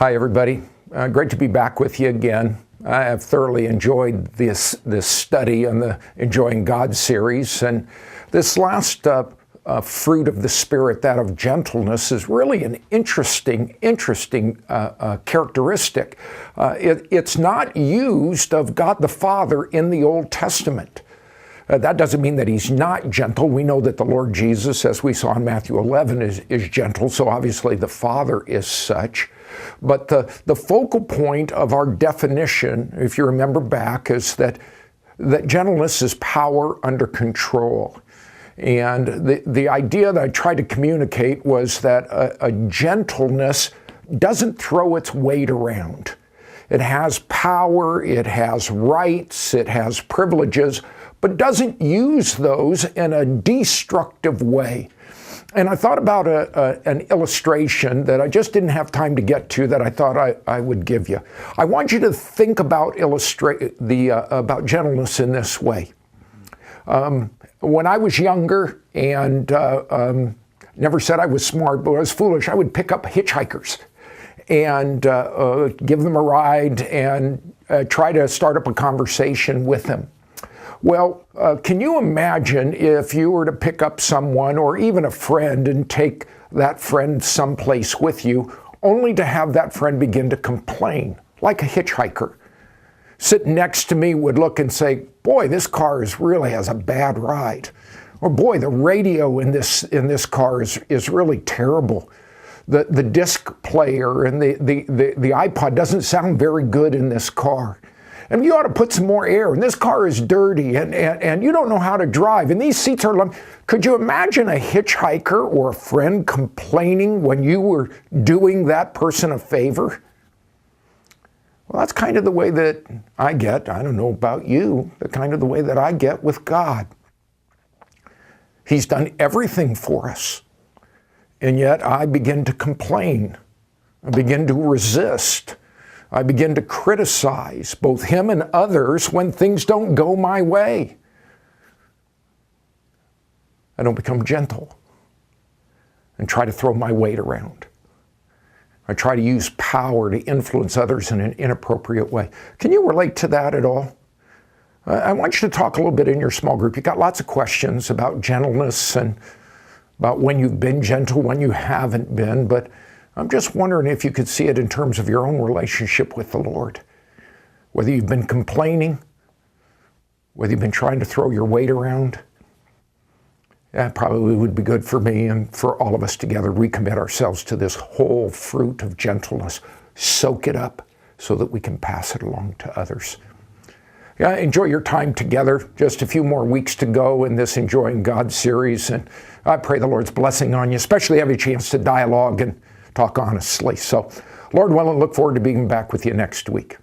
Hi, everybody. Great to be back with you again. I have thoroughly enjoyed this study on the Enjoying God series. And this last fruit of the Spirit, that of gentleness, is really an interesting characteristic. It's not used of God the Father in the Old Testament. That doesn't mean that he's not gentle. We know that the Lord Jesus, as we saw in Matthew 11, is gentle, so obviously the Father is such. But the focal point of our definition, if you remember back, is that gentleness is power under control. And the idea that I tried to communicate was that a gentleness doesn't throw its weight around. It has power, it has rights, it has privileges, but doesn't use those in a destructive way. And I thought about an illustration that I just didn't have time to get to that I thought I would give you. I want you to think about about gentleness in this way. When I was younger and never said I was smart, but I was foolish, I would pick up hitchhikers and give them a ride and try to start up a conversation with them. Well, can you imagine if you were to pick up someone or even a friend and take that friend someplace with you, only to have that friend begin to complain, like a hitchhiker? Sitting next to me would look and say, boy, this car really has a bad ride. Or boy, the radio in this car is really terrible. The disc player and the iPod doesn't sound very good in this car. And you ought to put some more air, and this car is dirty, and you don't know how to drive, and these seats are long. Could you imagine a hitchhiker or a friend complaining when you were doing that person a favor? Well, that's kind of the way that I get, I don't know about you, but kind of the way that I get with God. He's done everything for us, and yet I begin to complain. I begin to resist. I begin to criticize both him and others when things don't go my way. I don't become gentle and try to throw my weight around. I try to use power to influence others in an inappropriate way. Can you relate to that at all? I want you to talk a little bit in your small group. You've got lots of questions about gentleness and about when you've been gentle, when you haven't been, but I'm just wondering if you could see it in terms of your own relationship with the Lord. Whether you've been complaining, whether you've been trying to throw your weight around. That probably would be good for me and for all of us together. Recommit ourselves to this whole fruit of gentleness. Soak it up so that we can pass it along to others. Yeah, enjoy your time together. Just a few more weeks to go in this Enjoying God series. And I pray the Lord's blessing on you, especially have a chance to dialogue and talk honestly. So, Lord willing, look forward to being back with you next week.